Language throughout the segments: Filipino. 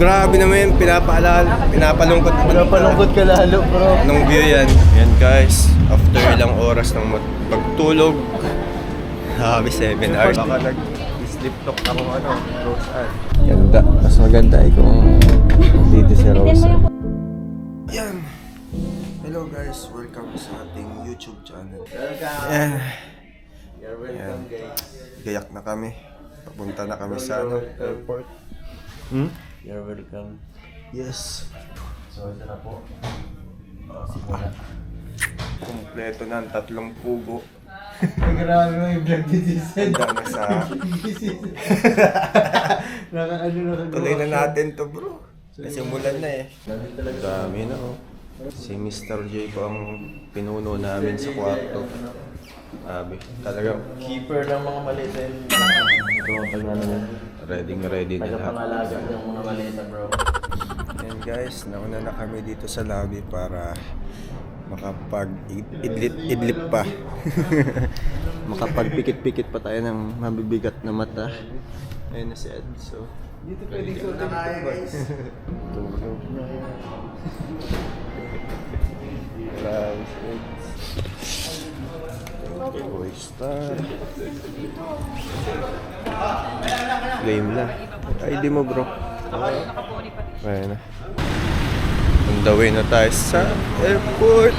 Grabe naman, pinapalungkot ka lalo, bro. Anong view yan? Yan guys, after ilang oras ng pagtulog, habi 7 hours. Baka nag-sleep talk ako Roseanne. Ganda, mas maganda kung dito si Roseanne. Yan. Hello guys, welcome sa ating YouTube channel. Yan. You're welcome, guys. Gayak na kami. Papunta na kami sa airport. You're welcome. Yes. So, ito na po. Kompleto na ang 3 pugo. Grabe mo yung vlog ni Jason. Handa na sa... Tuloy na natin to, bro. Nasimulan na eh. Dami na oh. Si Mr. J ko ang pinuno namin sa kwarto. Sabi, talagang Keeper ng mga maleta yun. Ito ang pag-ano yun. ready na lahat. Tagapangalaga ng mga maleta, bro. And guys, nauna na kami dito sa lobby para makapag-idlip pa. Makapagpikit-pikit pa tayo ng mabibigat na mata. Ayun na si Ed. So, Dito pwedeng suotin ito, guys. tulog na yan. Grabe si Ed. Okay, boy star. Game na. ID mo bro. Ayun na. On the way na tayo sa airport.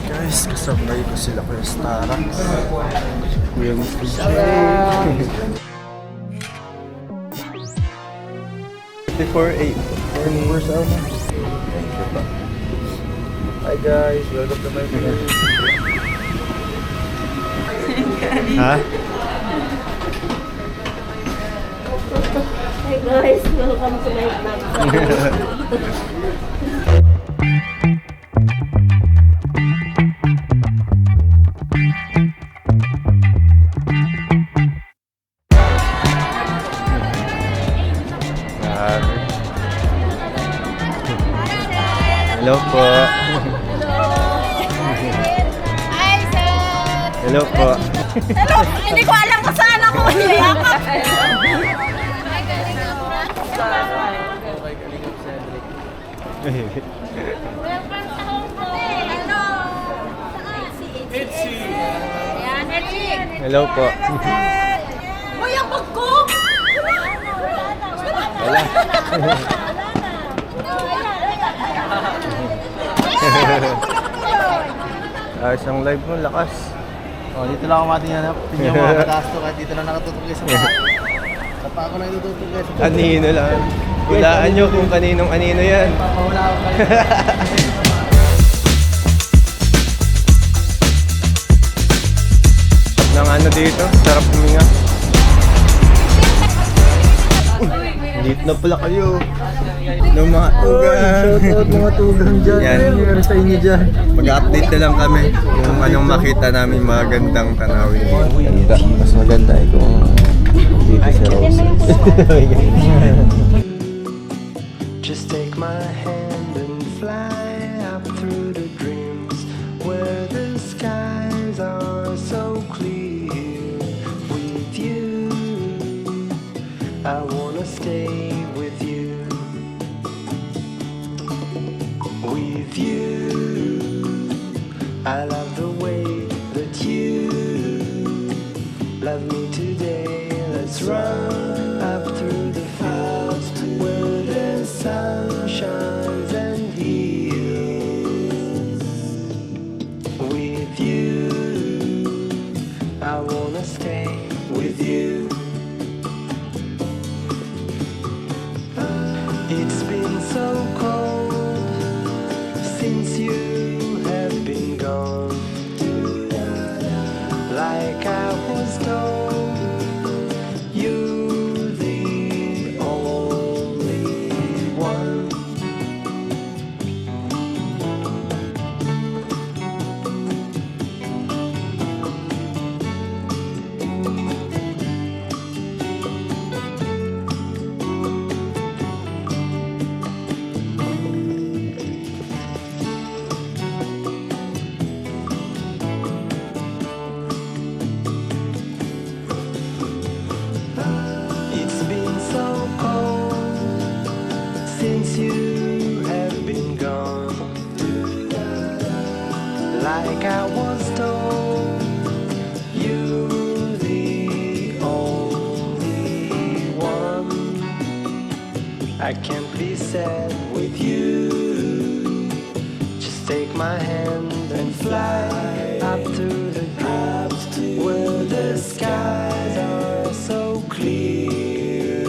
Guys, kasabay ko sila Kuya Starax. Kuya Mr. J. 54-8. 4 hours na. Thank you pa. Hi guys, welcome to my vlog. Ha? Hey guys, welcome to my vlog. Hello po. Hi sir! Hello po. Hello! Hindi ko alam kung saan ako iyakap. Welcome sa home po. Hello! Etsy. Ayan, Etsy. Hello po. Uy, ang bag ko! Wala. Isang live mo, lakas. Oh, dito lang ako matinanap. Tingnan mo mga mataas to kahit dito lang nakatutok guys sa paa. Sa paa ko na itututok guys. Anino lang. Hulaan nyo kung kaninong anino yan. Papawala ako kayo. Ng ano dito, sarap huminga. Dito na pala kayo. Ng mga tugang. Shoutout mga tugang dyan. Yan. Ano nangyari sa inyo dyan? Mag-update na lang kami kung anong makita namin magandang tanawin. Ganda. Mas maganda kung dito si Rose. Just take my hand and fly up through the dreams where the skies are so clear. With you, I wanna stay with you. With you, I love the way that you love me today. Let's run up through the fields where the sun shines and heals. With you, I wanna stay with you. It's been so cold since you have been gone. Like I was told, you're the only one. I can't be sad with you. Just take my hand and fly up to the clouds where the skies are so clear.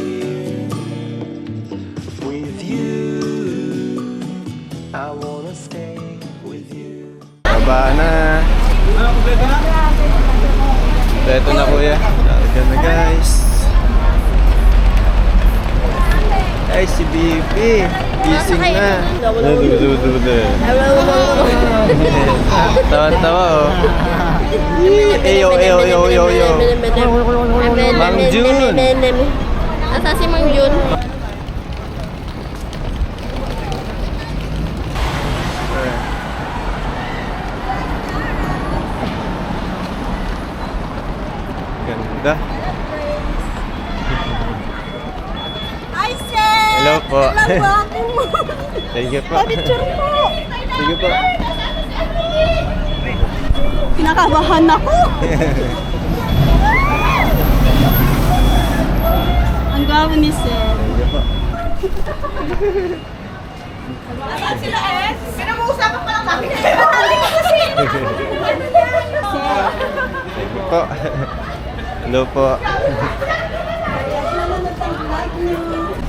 With you, I wanna stay with you. Baba na. Ito na kuya. Ito na guys. Ay, si Bibi. Gising na. Nadududu. Tawa-tawa oh. Eyo. Mang Jun. Asa si Mang Jun? Ganda. Hi, sir! Hello po. Hello mo. Thank you po. Picture po. Sige po. Pinakabahan ako. Ang gwapo ni sir. Thank you po. Asan sila eh? Pinag-uusapan pa lang namin. Thank you po. Hello po.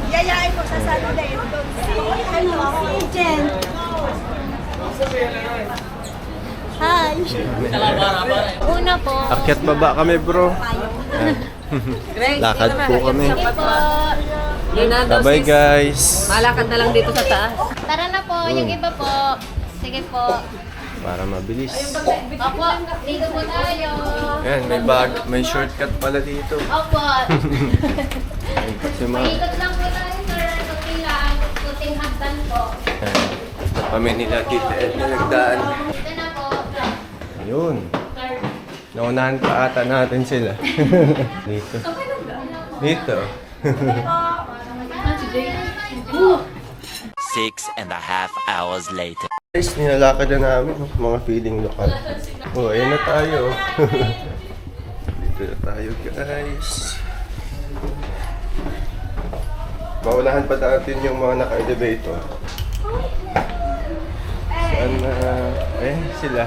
Yayain ko sa Saturday. Si Jen. Hi. Una po. Akyat baba kami bro. Lakad po kami. Bye guys. Malakad na lang dito sa taas. Tara na po, yung iba po. Sige po. Para mabilis. Opo, dito po tayo. Ayan, may shortcut pala dito. Opo. Ayun kasi mga... Ikot lang po tayo, sir. Kunting lang. Kunting hagdan po. Ayan. Ito kami nila Tita Ed na nagdaan. Ito na po. Ayun. Naunahan pa ata natin sila. Dito. Dito. 6.5 hours later. Guys, nilalakad na namin mga feeding lokal. Oh, ayan na tayo. Dito na tayo guys. Maunahan pa natin yung mga naka-elevator. Saan na? Ayan sila.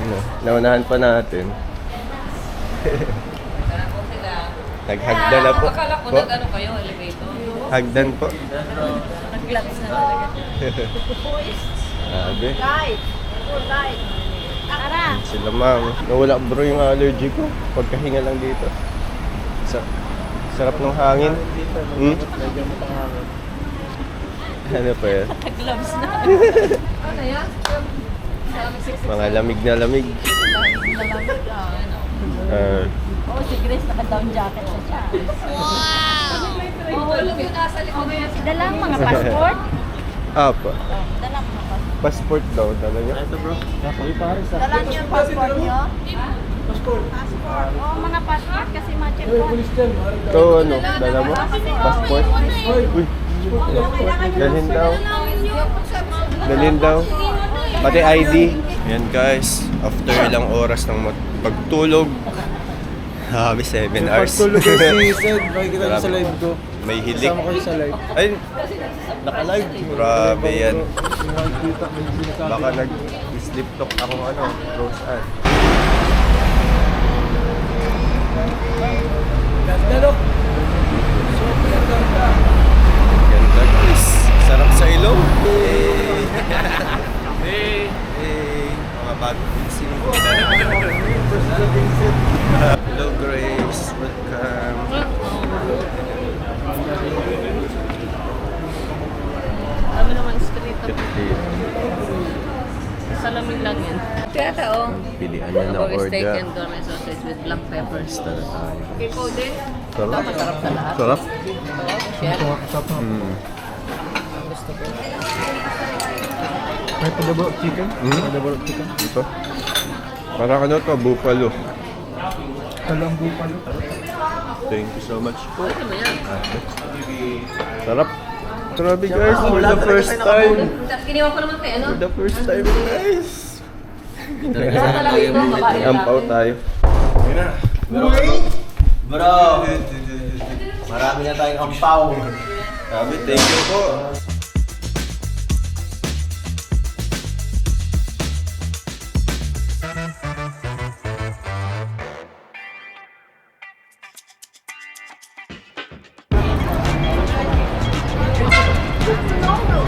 Ano, naunahan pa natin. Naghagdan na po. Akala ko Po? nag-ano kayo, elevator. Hagdan po. Nag-glass na talaga. Sabi. Guys. Guys. Tara. Sila ma'am. Nawala bro yung allergy ko. Pagkahinga lang dito. Sarap ng hangin. Hmm? Ano pa yan? Nag-gloves na. Ano yan? Mga lamig na lamig. Oh, si Grace naka-down jacket na siya. Oo, yung nasa likod. Dalang mga passport. Apa. Dalang mga passport. Passport daw. Dala niyo? Ito bro. Dalang niyo yung passport niyo? Passport. Oh, mga passport kasi ma-check po. Ito ano? Dala mo? Passport? Uy. Dalhin daw. Dalhin daw. Pati ID. Yan guys. After ilang oras ng pagtulog. Habi 7 hours. Pagtulog kasi Sed, makikita niyo sa live ko. May hilik. Kasama kayo sa live. Ay, naka-live. Grabe yan. Baka nag-sleep talk ako Rose Ann. Ganda guys. Sarap sa ilong. Hey. Mga bagong pinsing. Hello Grace. Welcome. Kami naman street up. Good. Salamin lang yan. Kaya tao. Pilihan niya na Steak order. and gourmet sausage with black peppers. Tara tayo. Okay po din. Sarap. Masarap sa lahat. Sarap. Share. Gusto ko. May padabok chicken? Padabok chicken? Ito. Parang ano to, buffalo. Talang bupalo. Thank you so much po. Ano mo yan? Sarap. Grabe guys, for the first time. Giniwan ko naman kayo, ano? For the first time guys. Isa talaga ito, babae Ampaw lang. tayo. Bro! Marami na tayong ampaw. Sabi, thank you po.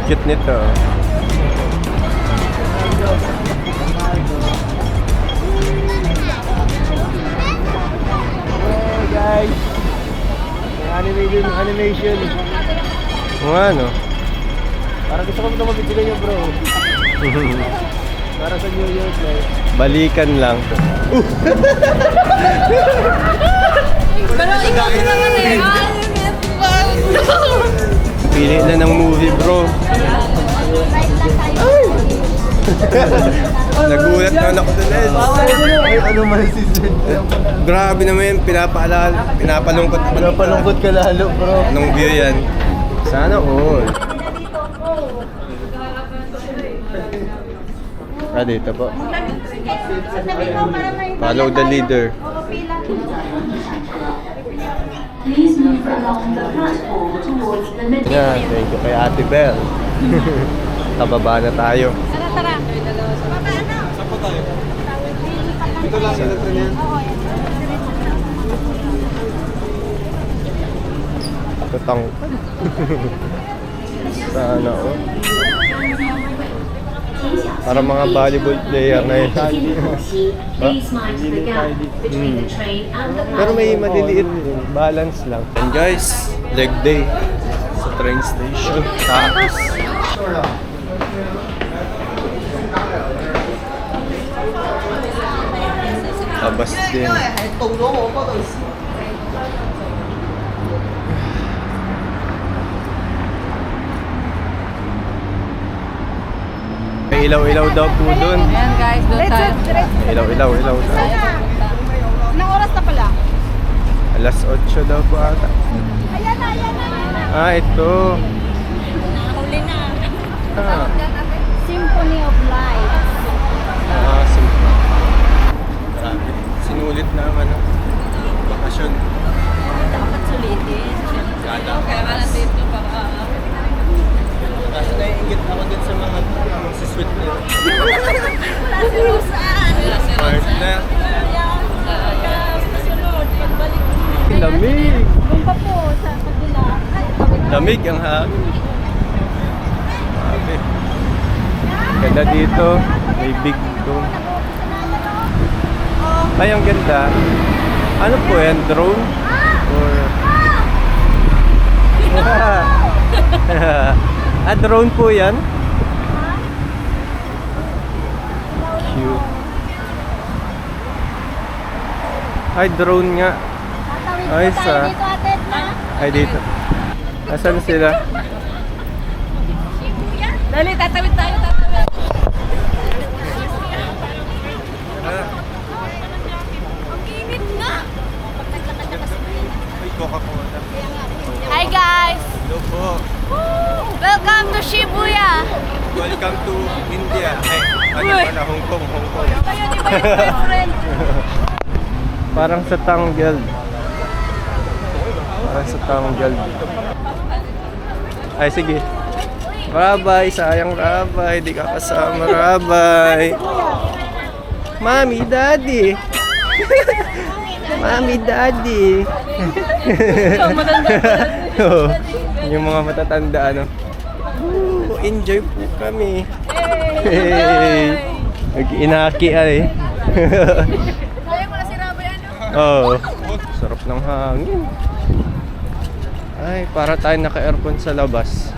Cute nito. Hey guys! May animation. Kung ano? Parang gusto ko ito mabitigan nyo bro. Para sa New Year's guys. Balikan lang. Pero ikaw ko naman eh. Pili na ng movie, bro. Nagulat naman ako dun, Ed. Ay, ano man si Sid? Grabe naman yun, pinapalungkot naman. Napalungkot ka lalo bro. Anong view yan? Sana all. Dito po. Follow the leader. Please move along the platform towards the middle. Yan, thank you kay Ate Bell. Kababa na tayo. Tara, tara. Baba, ano? Saan po tayo? Ito lang, ito yan. Oo, yan. Tutang. Sana all. Para mga volleyball player na yun. Please mind the gap between the train and the Pero may platform. maliliit, balance lang. And guys, leg day sa train station. Tapos, labas din. May ilaw-ilaw daw po dun. Ayan guys, doon tayo. Ilaw-ilaw daw. Anong oras na pala? Alas 8 daw po ata. Ayan na, ayan na, ayan na. Ah, ito. Huli na. Ah, Symphony of Light. simple. Grabe. Sinulit na ang ano, bakasyon. Dapat sulitin. Kada. Kaya nga nandito pa ka. Kasi naiingit ako din sa mga si sweet na yun. Wala si Rosan. Part na. Sunod, pagbalik. Lamig. Doon pa po sa kabila. Ay, kabila. Lamig ang hangin. Grabe. Ganda dito. May big dome. Ay, ang ganda. Ano po yan? Drone? Or... drone po yan? Cute. Ay, drone nga. Tatawid Ay, po tayo sa- dito, ate, na. Ay, dito. Asan sila? Dali, tatawid tayo, tatawid. Ang init nga. Ay, Coca-Cola. Hi guys! Hello po. Welcome to Shibuya! Welcome to India. Ay, ano pala? Hong Kong. Kayo, di ba yung boyfriend? Parang sa Tanggel. Parang sa Tanggel. Ay, sige. Rabay, sayang Rabay. Di ka kasama, Rabay. Mami, Daddy. Mami, Daddy. Oo. Yung mga matatanda, ano. Enjoy po kami. Hey. Nag-inaki ay. Sayang wala si Rabay, ano? Oo. Sarap ng hangin. Ay, para tayo naka-aircon sa labas.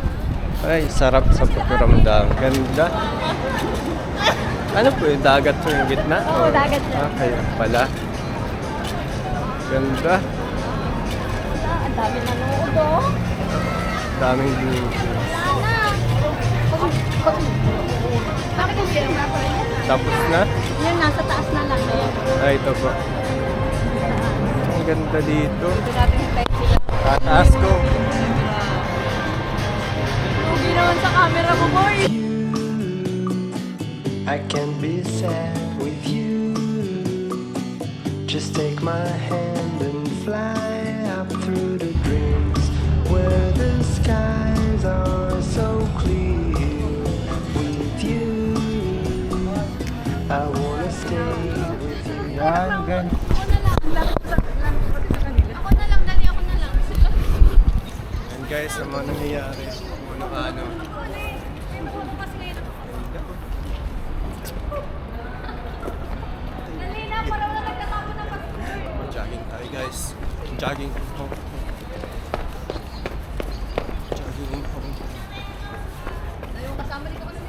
Ay, sarap sa pakiramdam. Ganda. Ano po yung dagat po yung gitna? Oo, dagat yan. Ah, kaya pala. Ganda. Ang dami nanood, oh. Daming view. Bakit yung camera pa rin? Tapos na? Yun, nasa taas na lang na yun. Ay, ito po. Ang ganda dito. Dito natin hintay sila. Tataas ko. Lugi naman sa camera mo, boy. I can be sad with you. Just take my hand and fly up through the dream. guys sa mga nangyayari. Ano. Dali na, para wala nagkatapo ng passport. Jogging tayo guys. Jogging. Oh. Jogging. Yung kasama dito kasi.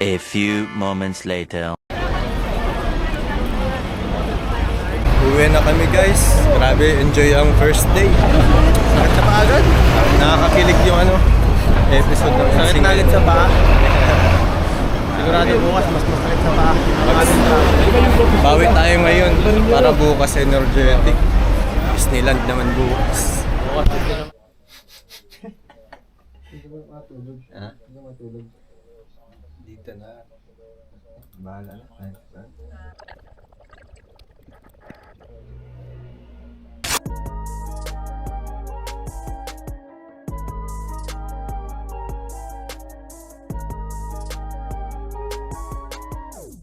A few moments later. Uwi na kami guys. Grabe, enjoy ang first day. Sakit na agad. Nakakakilig yung episode ng Sakit na agad sa paa. Sigurado bukas mas masakit sa paa. Bawi tayo ngayon para bukas energetic. Disneyland naman bukas. Ha? Dito na. Bahala na.